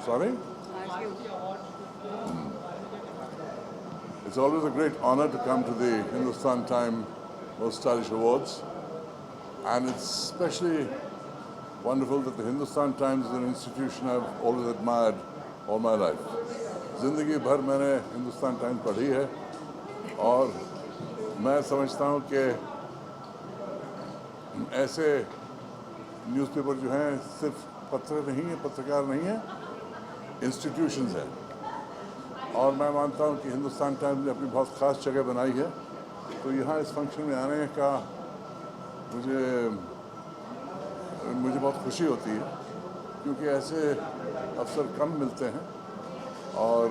Sorry? It's always a great honor to come to the Hindustan Time Most Stylish Awards, and it's especially wonderful that the Hindustan Times is an institution I've always admired all my life. जिंदगी भर मैंने हिंदुस्तान टाइम्स पढ़ी है और मैं समझता हूँ कि ऐसे न्यूज़पेपर जो हैं सिर्फ पत्र नहीं है, पत्रकार नहीं है, इंस्टीट्यूशंस हैं। और मैं मानता हूँ कि हिंदुस्तान टाइम्स ने अपनी बहुत ख़ास जगह बनाई है। तो यहाँ इस फंक्शन में आने का मुझे बहुत खुशी होती है, क्योंकि ऐसे अवसर कम मिलते हैं और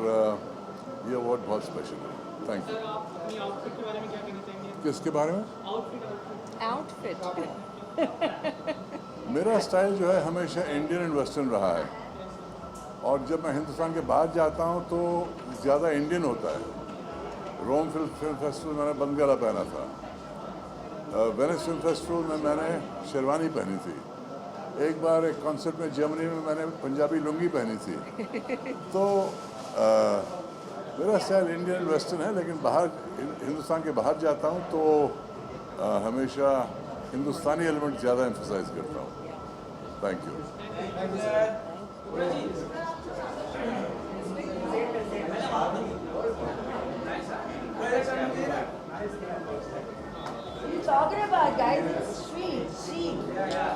ये अवार्ड बहुत स्पेशल है। Thank you. किसके बारे में? आउटफिट। मेरा स्टाइल जो है हमेशा इंडियन एंड वेस्टर्न रहा है, और जब मैं हिंदुस्तान के बाहर जाता हूँ तो ज़्यादा इंडियन होता है। रोम फिल्म फेस्टिवल मैंने बंदगला पहना था, वेनिस फिल्म फेस्टिवल में मैंने शेरवानी पहनी थी, एक बार एक कॉन्सर्ट में जर्मनी में मैंने पंजाबी लुंगी पहनी थी। तो मेरा स्टाइल इंडियन एंड वेस्टर्न है, लेकिन बाहर हिंदुस्तान के बाहर जाता हूँ तो हमेशा हिंदुस्तानी एलिमेंट ज़्यादा एम्फसाइज करता हूँ। Thank you. What are you talking about, guys? It's street, street. Yeah.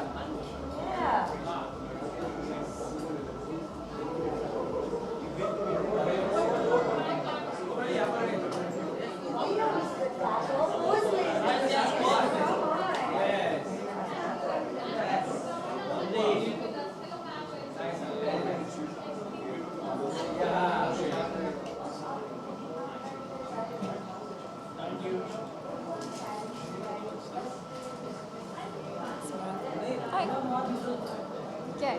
क्या है?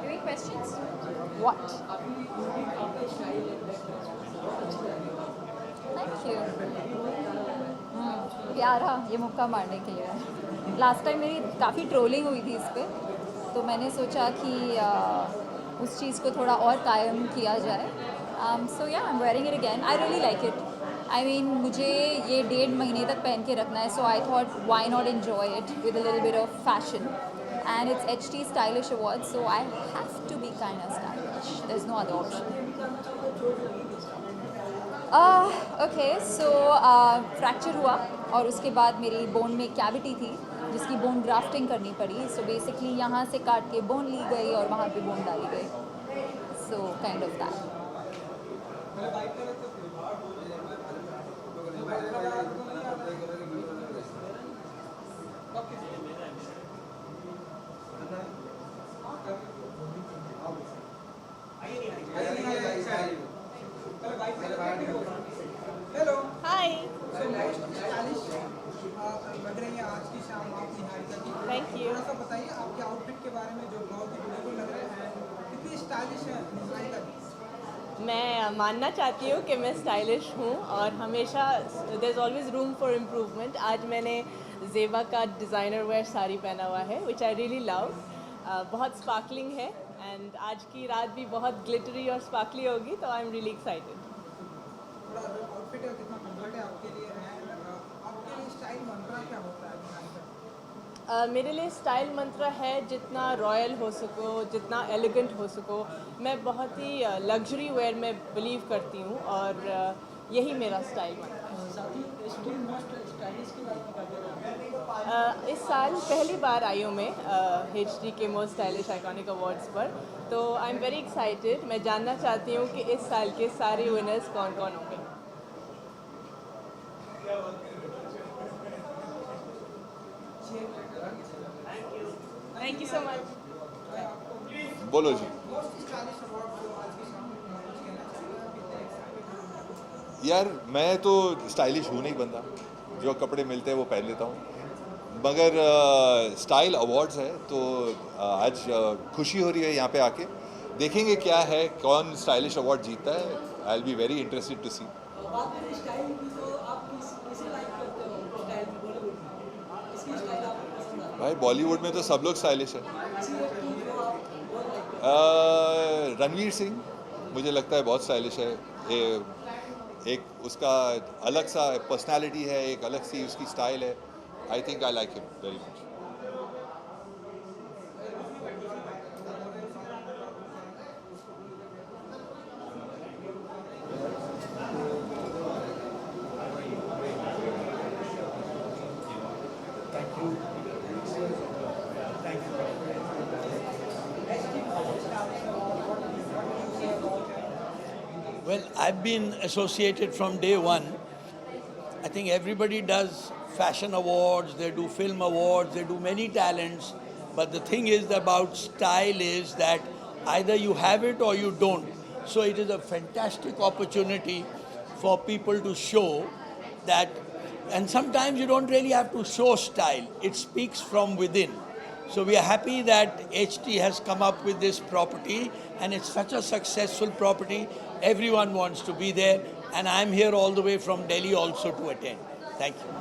Any questions? What? Thank you. प्यारा ये मुक्का मारने के लिए। लास्ट टाइम मेरी काफ़ी ट्रोलिंग हुई थी इस पर, तो मैंने सोचा कि उस चीज़ को थोड़ा और कायम किया जाए। So yeah I am wearing it again, I really like it. I mean मुझे ये 1.5 महीने तक पहन के रखना है, so I thought why not enjoy it with a little bit of fashion, and it's HT Stylish Awards, so I have to be kind of stylish. There's no other option. Okay, so fracture हुआ और उसके बाद मेरी बोन में कैविटी थी जिसकी बोन ग्राफ्टिंग करनी पड़ी। सो बेसिकली यहाँ से काट के बोन ली गई और वहाँ पे बोन डाली गई। So kind of that. Hello hi. So most stylish लग रही है आज की शाम आप निहारिका जी। Thank you. थोड़ा सा बताइए आपके आउटफिट के बारे में जो बहुत ही ब्यूटीफुल लग रहे हैं, कितनी स्टाइलिश है निहारिका जी। मैं मानना चाहती हूँ कि मैं स्टाइलिश हूँ और हमेशा there is always room for improvement. आज मैंने ज़ेबा का डिज़ाइनर वेयर साड़ी पहना हुआ है विच आई रियली लव। बहुत स्पार्कलिंग है एंड आज की रात भी बहुत ग्लिटरी और स्पार्कली होगी, तो आई एम रियली एक्साइटेड। थोड़ा आउटफिट है कितना कंफर्ट है आपके लिए, एंड आपके लिए स्टाइल मंत्रा क्या होता है निहारिका? मेरे लिए स्टाइल मंत्र है जितना रॉयल हो सको, जितना एलिगेंट हो सको। मैं बहुत ही लग्जरी वेयर में बिलीव करती हूँ और यही मेरा स्टाइल मंत्र है। इस साल पहली बार आई हूँ मैं HT के मोस्ट स्टाइलिश आइकॉनिक अवार्ड्स पर, तो आई एम वेरी एक्साइटेड। मैं जानना चाहती हूँ कि इस साल के सारे विनर्स कौन कौन होंगे। Thank you so much. बोलो जी। यार मैं तो स्टाइलिश हूँ नहीं बंदा, जो कपड़े मिलते हैं वो पहन लेता हूँ, मगर स्टाइल अवार्ड्स है तो आज खुशी हो रही है यहाँ पे आके। देखेंगे क्या है, कौन स्टाइलिश अवार्ड जीतता है। I will be very interested to see. भाई बॉलीवुड में तो सब लोग स्टाइलिश है। रणवीर सिंह मुझे लगता है बहुत स्टाइलिश है। एक उसका अलग सा पर्सनालिटी है, एक अलग सी उसकी स्टाइल है। I think I like him very much. Well, I've been associated from day one. I think everybody does fashion awards, they do film awards, they do many talents. But the thing is about style is that either you have it or you don't. So it is a fantastic opportunity for people to show that, and sometimes you don't really have to show style. It speaks from within. So we are happy that HT has come up with this property, and it's such a successful property. Everyone wants to be there, and I'm here all the way from Delhi also to attend. Thank you.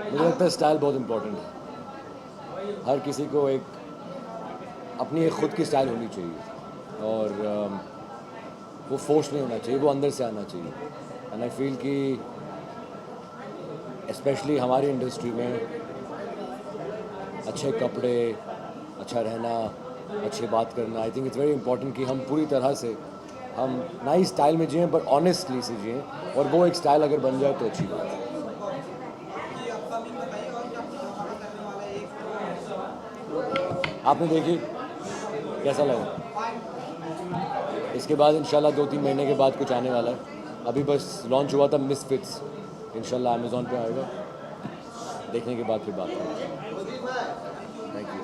मुझे लगता है स्टाइल बहुत इम्पोर्टेंट है। हर किसी को एक अपनी एक ख़ुद की स्टाइल होनी चाहिए और वो फोर्स नहीं होना चाहिए, वो अंदर से आना चाहिए। एंड आई फील कि स्पेशली हमारी इंडस्ट्री में अच्छे कपड़े, अच्छा रहना, अच्छी बात करना, आई थिंक इट्स वेरी इंपॉर्टेंट कि हम पूरी तरह से हम नई स्टाइल में जिएँ बट ऑनेस्टली से जिएँ, और वो एक स्टाइल अगर बन जाए तो अच्छी बात है। आपने देखी कैसा लगा? इसके बाद इंशाल्लाह 2-3 महीने के बाद कुछ आने वाला है। अभी बस लॉन्च हुआ था मिसफिट्स इंशाल्लाह अमेज़ॉन पे आएगा, देखने के बाद फिर बात करेंगे। Thank you.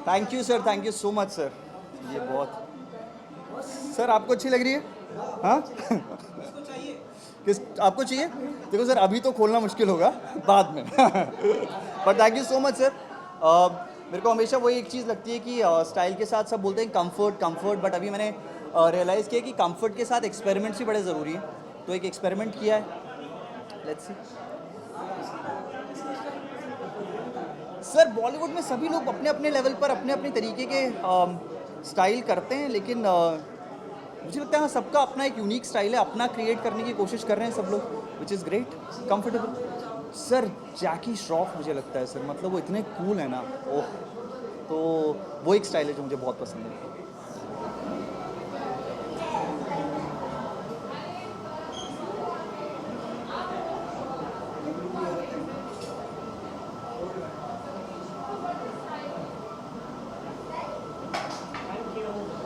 Thank you sir, thank you so much sir. ये बहुत सर, आपको अच्छी लग रही है? हाँ किस आपको चाहिए? देखो सर, अभी तो खोलना मुश्किल होगा, बाद में but thank you so much sir. मेरे को हमेशा वही एक चीज़ लगती है कि स्टाइल के साथ सब बोलते हैं कंफर्ट कंफर्ट, बट अभी मैंने रियलाइज़ किया कि कंफर्ट के साथ एक्सपेरिमेंट्स भी बड़े ज़रूरी हैं, तो एक एक्सपेरिमेंट किया है, लेट्स सी। सर बॉलीवुड में सभी लोग अपने अपने लेवल पर अपने अपने तरीके के स्टाइल करते हैं, लेकिन मुझे लगता है हाँ, सबका अपना एक यूनिक स्टाइल है, अपना क्रिएट करने की कोशिश कर रहे हैं सब लोग, which is great. Comfortable sir, Jackie Shroff मुझे लगता है सर, मतलब वो इतने कूल है ना, ओह, तो वो एक स्टाइल है जो मुझे बहुत पसंद है।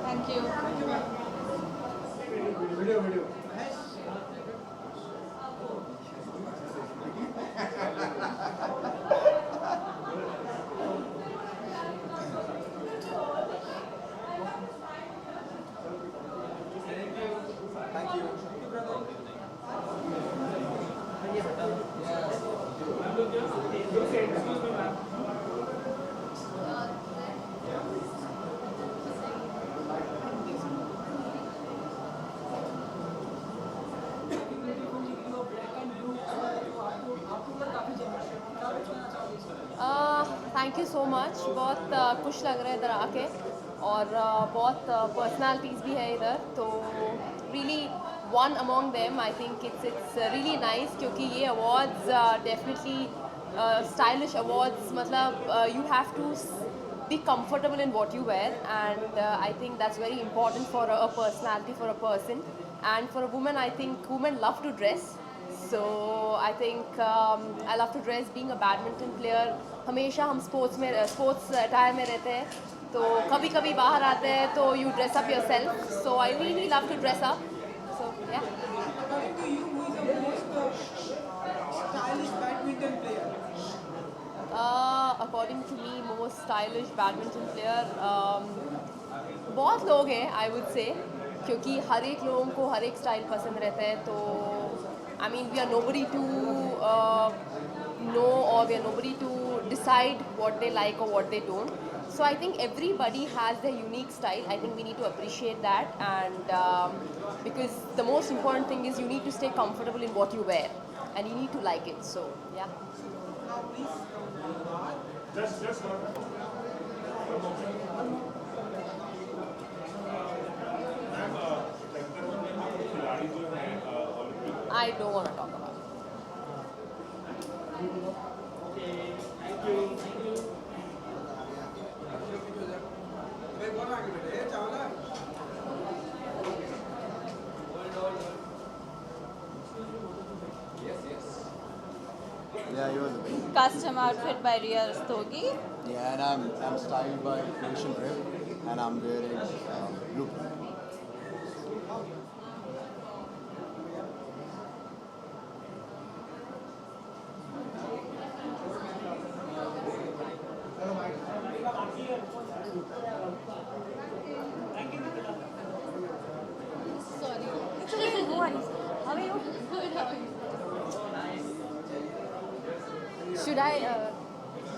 Thank you. Thank you so much. बहुत खुश लग रहा है इधर आके, और बहुत पर्सनालिटीज़ भी है इधर, तो really one among them I think it's really nice, क्योंकि ये अवार्ड्स डेफिनेटली स्टाइलिश अवार्ड्स, मतलब you have to be comfortable in what you wear, and I think that's very important for a personality, for a person, and for a woman I think women love to dress, so I think I love to dress. Being a badminton player, हमेशा हम स्पोर्ट्स अटायर में रहते हैं, तो कभी कभी बाहर आते हैं तो you dress up yourself, so I really love to dress up, so yeah. According to you, who is the most stylish badminton player? According to me, most stylish badminton player, बहुत लोग हैं आई वुड से, क्योंकि हर एक लोगों को हर एक स्टाइल पसंद रहता है, तो I mean we are nobody to know, or we are nobody to decide what they like or what they don't. So I think everybody has their unique style. I think we need to appreciate that, and because the most important thing is you need to stay comfortable in what you wear, and you need to like it. So yeah. Just I don't want to talk about it. Yeah, you are the best. Custom outfit by Ria Rastogi. Yeah, and I'm styled by Nation Rip, and I'm wearing blue. Sorry. It's okay, no worries. How are you? Good, how are you? Should I,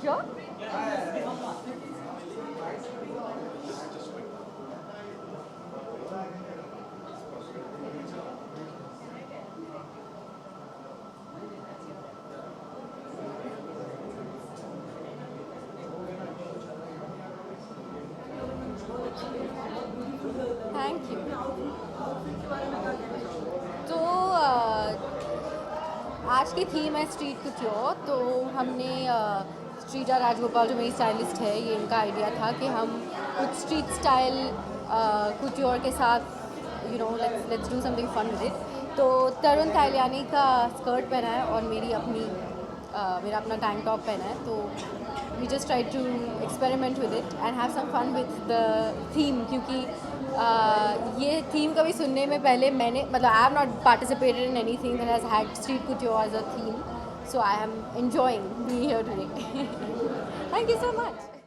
here? Thank you. तो आज की थीम है स्ट्रीट कुट्योर। तो हमने श्रीजा राजगोपाल जो मेरी स्टाइलिस्ट है, ये इनका आइडिया था कि हम कुछ स्ट्रीट स्टाइल कुट्योर के साथ let's do something fun with it. तो तरुण कालियानी का स्कर्ट पहना है और मेरा अपना टैंक टॉप पहना है। तो we just try to experiment with it and have some fun with the theme, क्योंकि ये थीम कभी सुनने में पहले मैंने I have not participated in anything that has had street couture as a theme, so I am enjoying be here today. Thank you so much.